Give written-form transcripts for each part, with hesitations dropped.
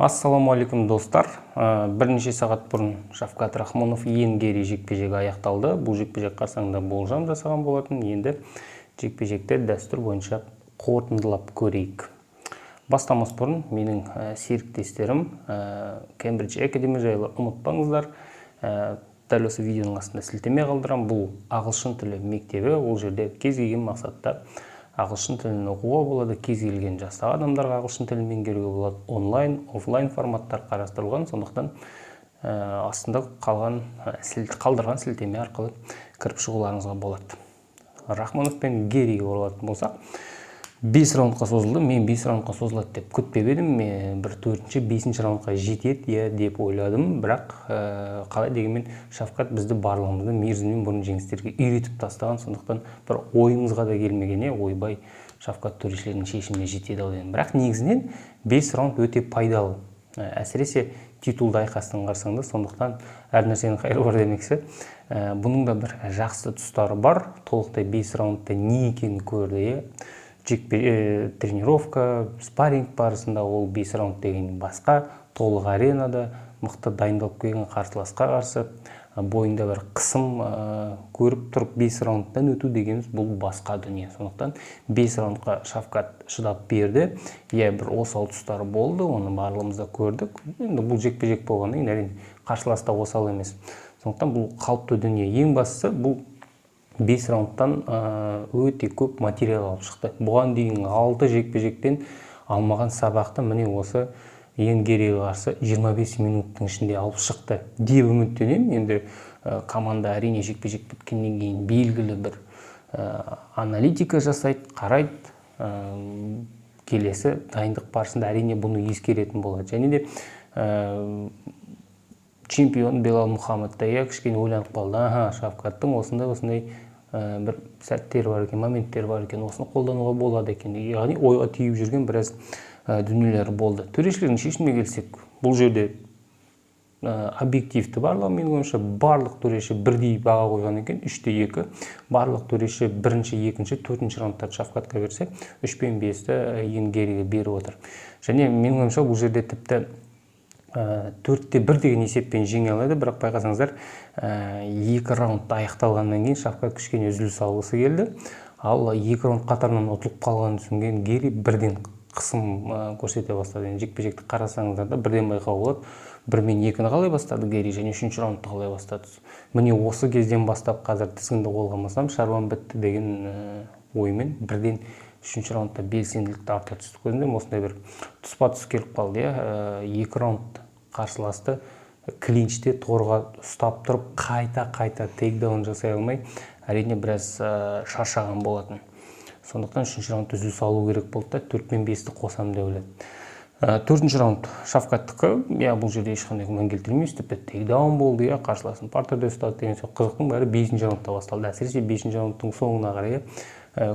Ассаламуалейкум достар. Бірнеше сағат бұрын Шавкат Рахмонов Гери жекпе-жегі аяқталды. Бұл жекпе-жек қарсаңында болжам жасаған болатын. Енді жекпе-жекті дәстүр бойынша қорытындылап көрейік. Бастамас бұрын менің серіктестерім Cambridge Academy жайлы ұмытпаңыздар. Дәл осы видеоның астында сілтеме қалдырам. Бұл ағылшын тілі мектебі. Ол жерде кез келген мақсатта ағылшын тілін оқуға болады, кез келген жастағы адамдарға ағылшын тілін меңгеруге болады. Онлайн, офлайн форматтар қарастырылған, сондықтан астында қалдырған сілтеме арқылы кіріп шығуларыңызға болады. Рахмонов пен Гериге оралатын болсақ, 5 раундқа созылды. Мен 5 раундқа созылады деп күтпеп едім. Мен бір 4-5 раундқа жетеді деп ойладым. Бірақ қалай дегенмен Шавкат бізді барлығымызды мерзімнен бұрын жеңістерге үйретіп тастаған. Сондықтан бір ойымызға да келмегене ойбай Шавкат төрешілерінің шешіміне жетеді ау дедім. Бірақ негізінен 5 раунд өте пайдалы. Әсіресе титулды айқастың қарсаңында, сондықтан әр нәрсенің қайыры бар демекші. Бұның да бір жақсы тұстары бар. Толықтай 5 раундта не екенін көрді. Тренировка, спарринг барысында ол 5 раунд деген басқа, толық аренада мықты дайындалып келген қарсыласқа қарсы бойында бір қысым көріп тұрып 5 раундтан өту дегеніміз бұл басқа дүние. Сондықтан 5 раундқа Шавкат шыдап берді. Бір осал тұстары болды, оны барлығымыз да көрдік. Енді бұл жекпе-жек болғаннан кейін әрине қарсылас та осал емес. Сондықтан бұл қалыпты дүние. Ең бастысы бұл 5 раундтан өте көп материал алып шықты. Бұған дейін 6 жекпе-жектен алмаған сабақты міне осы Гериге қарсы 25 минуттың ішінде алып шықты деп үміттенемін. Енді команда әрине жекпе-жек біткеннен кейін белгілі бір аналитика жасайды, қарайды. Келесі дайындық барысында әрине бұны ескеретін болады. Және де чемпион Белал Мұхаммед та кішкене ойланып қалды. Шавкаттың осындай бір сәттер бар екен, моменттер бар екен, осыны қолдануға болады екен. Яғни ойға түйіп жүрген біраз дүниелер болды. Төрешілердің шешіміне келсек, бұл жерде объективті барлығы менің ойымша барлық төреші бірдей баға қойған екен, 3-2. Барлық төреші 1-ші, 2-ші, 4-ші раундтарды Шавкатқа берсе, 3 пен 5-ті Гериге беріп отыр. Және менің ойымша бұл жерде тіпті 4-1 деген есеппен жеңе алады, бірақ байқасаңыздар 2 раунд аяқталғаннан кейін Шавкат кішкене үзіліс алғысы келді. Ал 2 раунд қатарынан ұтылып қалғанын түсінген Гери бірден қысым көрсете бастады. Жекпе-жекті қарасаңыздар да бірден байқауға болады. 1 мен 2-ні қалай бастады Гери және 3-ші раундты қалай бастады. Міне осы кезден бастап қазір тізгінді қолғамасам шаруам бітті деген оймен бірден 3-ші раундта белсенділікті арта түсті. Көзінде осындай бір тұспа-тұс келіп қалды. 2 раунд қарсыласты клинчте торға ұстап тұрып қайта тейкдаун жасай алмай әрине біраз шаршаған болатын. Сондықтан 3-ші раунд үзіліс алу керек болды да 4 пен 5-ті қосам деп ойлады. 4-ші раунд Шавкаттікі, бұл жерде ешқандай күмән келтірмейміз, тіпті тейкдаун болды, қарсыласын партерде ұстады деген сияқты қызықтың бәрі 5-ші раундта басталды. Әсіресе 5-ші раундтың соңына қарай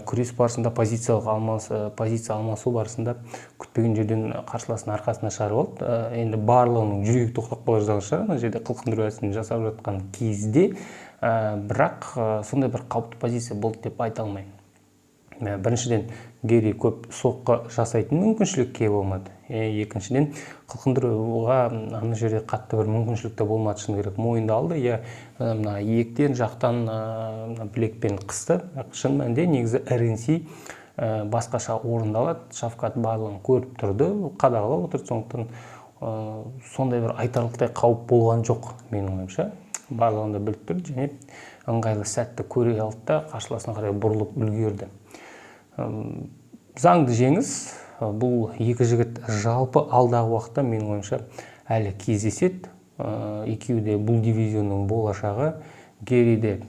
күрес барысында позиция алмасу барысында күтпеген жерден қарсыласын арқасына шығарып алды. Енді барлығының жүрегі тоқтап қала жаздаған шығар, ана жерде қылқындыру әдісін жасап жатқан кезде, бірақ сондай бір қауіпті позиция болды деп айта алмаймын. Біріншіден Гери көп соққы жасайтын мүмкіншілікке болмады. Екіншіден қылқындыруға ана жерде қатты бір мүмкіншілікті болмады, шыны керек. Мойынды алды, иектен жақтан білекпен қысты. Шын мәнінде негізі RNC басқаша орындалады. Шавкат барлығын көріп тұрды, қадағалап отырды. Сондықтан сондай бір айтарлықтай қауіп болған жоқ менің ойымша. Барлығында біліп тұрды және ыңғайлы сәтті көре алды да қарсыласына қарай бұрылып үлгерді. Заңды жеңіс. Бұл екі жігіт жалпы алдағы уақытта менің ойымша әлі кездеседі. Екеуі де бұл дивизионның болашағы. Гериде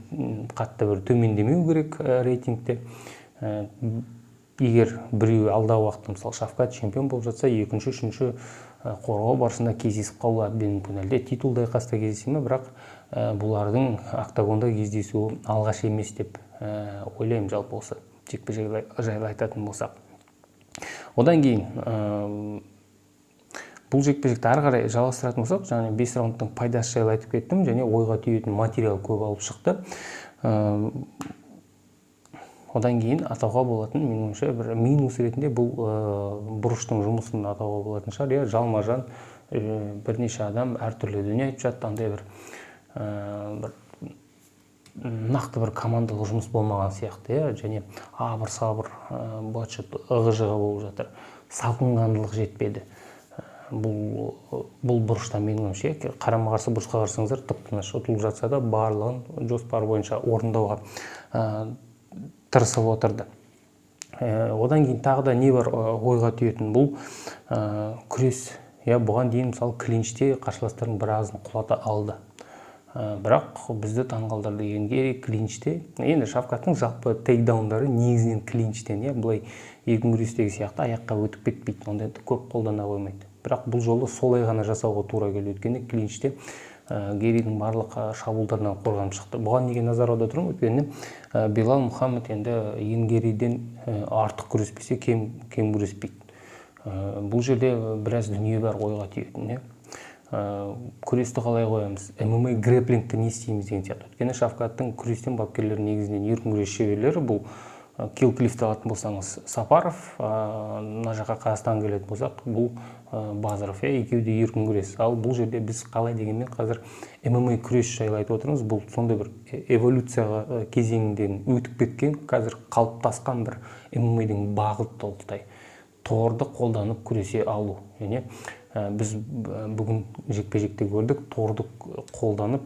қатты бір төмендемеу керек рейтингте. Егер біреуі алдағы уақытта мысалы Шавкат чемпион болып жатса, екінші, үшінші қорғау барысында кездесіп қалуы әбден мүмкін. Әлде титулды айқаста кездесе ме, бірақ бұлардың октагонда кездесуі алғаш емес деп ойлаймын жалпы осы жекпе-жек жайлы айтатын болсақ. Одан кейін бұл жекпе-жекті ары қарай жалғастыратын болсақ, және 5 раундтың пайдасы жайлы айтып кеттім, және ойға түйетін материал көп алып шықты. Одан кейін атауға болатын, менің ойымша, бір минус ретінде бұл бұрыштың жұмысын атауға болатын шығар. Иә, жалма-жан бірнеше адам әртүрлі дүние айтып жатты, андай бір нақты бір командалық жұмыс болмаған сияқты, иә, және абыр-сабыр быт-шыт ығы-жығы болып жатыр. Салқынқандылық жетпеді. Бұл бұрышта менің ойымша, қарама-қарсы бұрышқа қарасаңыздар тып-тыныш, ұтылып жатса да барлығын жоспар бойынша орындауға тырысып отырды. Одан кейін тағы да не бар ойға түйетін, бұл күрес. Бұған дейін мысалы клинчте қарсыластардың біразын құлата алды. Бірақ бізді таңғалдырды Гери клинчте. Енді Шавкаттың жалпы тейкдаундары негізінен клинчтен, бұлай еркін күрестегі сияқты аяққа өтіп кетпейді, онда көп қолдана қоймайды. Бірақ бұл жолы солай ғана жасауға тура келді, өйткені клинчте Геридің барлық шабуылдарынан қорғанып шықты. Бұған неге назар аударып отырмын? Өйткені Белал Мұхаммед енді Гериден артық күреспесе кем күреспейді. Бұл жерде біраз дүние бар ойға түйетін. Күресті қалай қоямыз? ММА грэплингті не істейміз деген сияқты. Өйткені Шавкаттың күрестен бапкерлері негізінен еркін күрес шеберлері. Бұл Килл Клиффті алатын болсаңыз Сапаров, мына жаққа Қазақстан келетін болсақ, бұл Базаров, екеуі де еркін күрес. Ал бұл жерде біз қалай дегенмен қазір ММА күрес жайлы айтып отырмыз. Бұл сондай бір эволюцияға кезеңден өтіп кеткен, қазір қалыптасқан бір ММА-дің бағыты толықтай. Торды қолданып күресе алу. Және біз бүгін жекпе-жекте көрдік, торды қолданып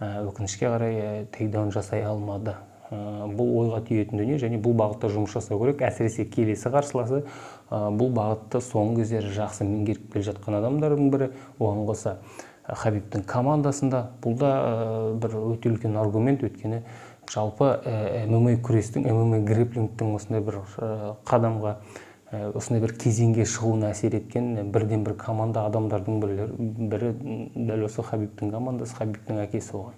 өкінішке қарай тейкдаун жасай алмады. Бұл ойға түйетін дүние, және бұл бағытта жұмыс жасау керек. Әсіресе келесі қарсыласы бұл бағытты соңғы кездері жақсы меңгеріп келе жатқан адамдардың бірі. Оған қоса Хабибтің командасында бұл да бір өте үлкен аргумент, өйткені жалпы ММА күрестің, ММА грэплингтің осындай бір қадамға, осындай бір кезеңге шығуына әсер еткен бірден бір команда адамдардың бірі дәл осы Хабибтің командасы, Хабибтің әкесі болған.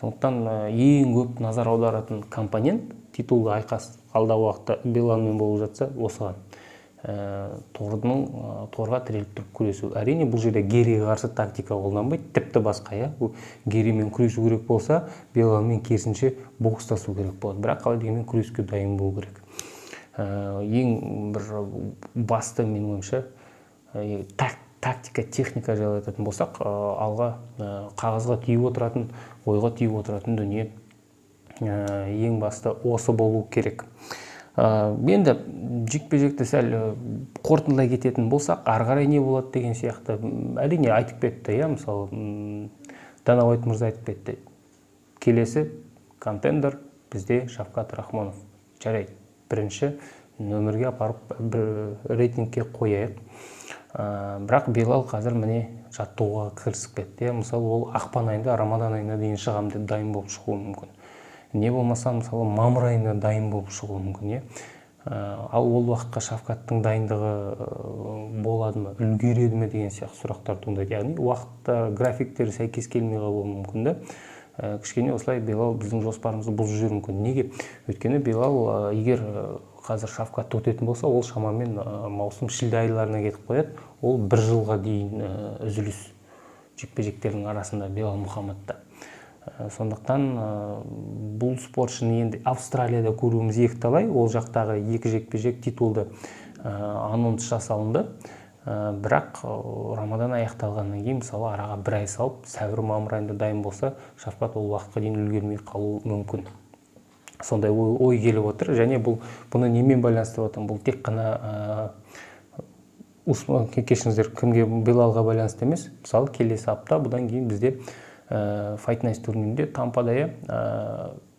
Сондықтан ең көп назар аударатын компонент титулға айқас алдағы уақытта Белалмен болып жатса осыған. Торға тіреліп тұрып күресу. Әрине бұл жерде Гериге қарсы тактика қолданбайды, тіпті басқа. Геримен күресу керек болса, Белалмен керісінше бокстасу керек болады. Бірақ қалай дегенмен күреске дайын болу керек. Ең бір басты менің ойымша тактика, техника жайлы айтатын болсақ, алға қағазға түйіп отыратын, ойға түйіп отыратын дүние ең басты осы болу керек. Енді жекпе-жекті сәл қорытындылай кететін болсақ, ары қарай не болады деген сияқты әрине айтып кетті. Мысалы, Дана Уайт мырза айтып кетті. Келесі контендер бізде Шавкат Рахмонов. Жарайды, бірінші нөмірге апарып бір рейтингке қояйық. Бірақ Белал қазір міне жаттығуға кірісіп кетті. Мысалы, ол ақпан айында, Рамадан айында дейін шығам деп дайын болып шығуы мүмкін. Не болмаса, мысалы, мамыр айында дайын болып шығуы мүмкін. Ал ол уақытқа Шавкаттың дайындығы болады ма, үлгереді ме деген сияқты сұрақтар туындайды. Яғни уақытта графиктері сәйкес келмей қалуы мүмкін. Кішкене осылай Белал біздің жоспарымызды бұзып жүруі мүмкін. Неге? Өйткені Белал егер қазір Шавкатты өтетін болса, ол шамамен маусым-шілде айларына кетіп қояды. Ол бір жылға дейін үзіліс жекпе-жектердің арасында Белал Мұхаммедті. Сондықтан бұл спортшыны енді Австралияда көруіміз екіталай. Ол жақтағы екі жекпе-жек титулды анонс жасалынды. Бірақ Рамадан аяқталғаннан кейін, мысалы, араға бір ай салып, сәуір-мамыр айында дайын болса, Шавкат ол уақытқа дейін үлгермей қалуы мүмкін. Сондай ой келіп отыр, және бұны немен байланыстырып отыр? Бұл тек қана кешіңіздер, кімге, Белалға байланысты емес. Мысалы, келесі апта бұдан кейін бізде Fight Night турнирінде Тампада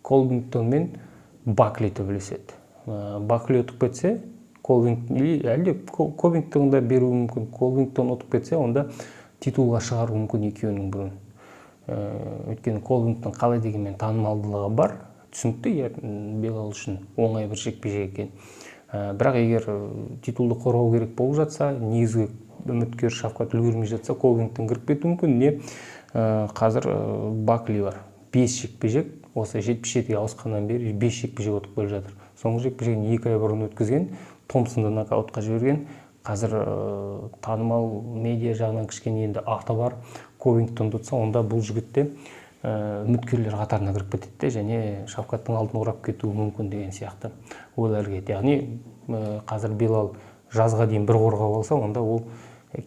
Колвингтон мен Бакли төбелеседі. Бакли ұтып кетсе, Колвингтонда беруі мүмкін. Колвингтон ұтып кетсе, онда титулға шығару мүмкін екеуінің бірін. Өйткені Колвингтон қалай дегенмен танымалдылығы бар, түсінікті Белал үшін оңай бір жекпе-жек екен. Бірақ егер титулды қорғау керек болып жатса, негізгі үміткер Шавкат үлгермей жатса, Колвингтон кіріп кетуі мүмкін. Не қазір Бакли бар. 5 жекпе-жек, осы 77-ге ауысқаннан бері 5 жекпе-жек өтіп келе жатыр. Соңғы жекпе-жегін 2 ай бұрын өткізген, Томпсонды нокаутқа жіберген. Қазір танымал медиа жағынан кішкене енді аты бар. Колвингтон тұтса, онда бұл жігітте үміткерлер қатарына кіріп кетеді және Шавкаттың алдын орап кетуі мүмкін деген сияқты ойлар келеді. Яғни қазір Белал жазға дейін бір қорғап алса, онда ол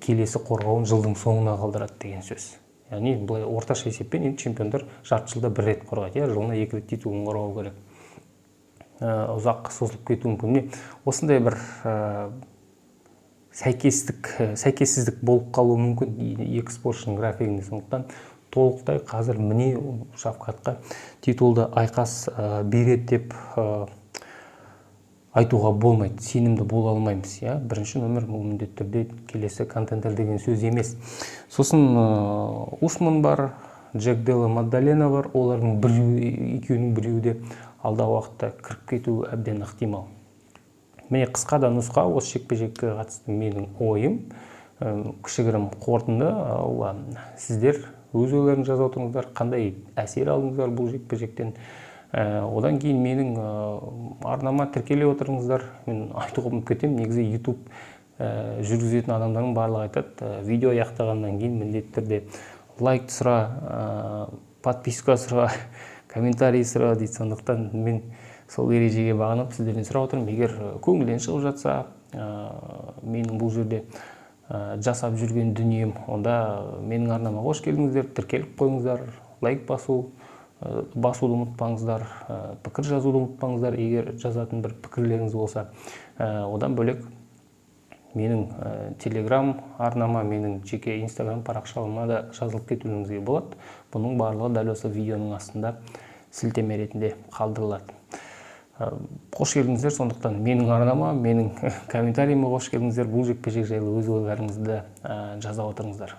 келесі қорғауын жылдың соңына қалдырады деген сөз. Яғни былай орташа есеппен енді чемпиондар жарты жылда бір рет қорғайды, жылына 2 рет титулын қорғау керек. Ұзақ созылып кетуі мүмкін. Осындай бір сәйкессіздік болып қалуы мүмкін екі спортшының графигінде. Сондықтан толықтай қазір міне Шавкатқа титулды айқас береді деп айтуға болмайды, сенімді бола алмаймыз. Бірінші номер міндетті түрде келесі контендер деген сөз емес. Сосын Усман бар, Джек Делла Мадалена бар, олардың екеуінің біреуі де алдағы уақытта кіріп кетуі әбден ықтимал. Міне қысқа да нұсқа осы жекпе-жекке қатысты менің ойым. Кішігірім қорытынды. Сіздер өз ойларыңызды жаза отырыңыздар, қандай әсер алдыңыздар бұл жекпе-жектен. Одан кейін менің арнама тіркеле отырыңыздар. Мен айтуға ұмытып кетемін, негізі YouTube жүргізетін адамдардың барлығы айтады, видео аяқтағаннан кейін міндетті түрде лайк сұра, подписка сұра, комментарий сұра дейді. Сондықтан мен сол ережеге бағынып сіздерден сұрап отырмын. Егер көңілден шығып жатса, менің бұл жерде жасап жүрген дүнием, онда менің арнама қош келдіңіздер, тіркеліп қойыңыздар, лайк басуды ұмытпаңыздар, пікір жазуды ұмытпаңыздар, егер жазатын бір пікірлеріңіз болса. Одан бөлек менің телеграм арнама, менің жеке инстаграм парақшаларыма да жазылып кетуіңізге болады. Бұның барлығы дәл осы видеоның астында сілтеме ретінде қалдырылады. Қош келдіңіздер, сондықтан менің арнама, менің комментарийіме қош келдіңіздер. Бұл жекпе-жек жайлы өз ойларыңызды жаза отырыңыздар.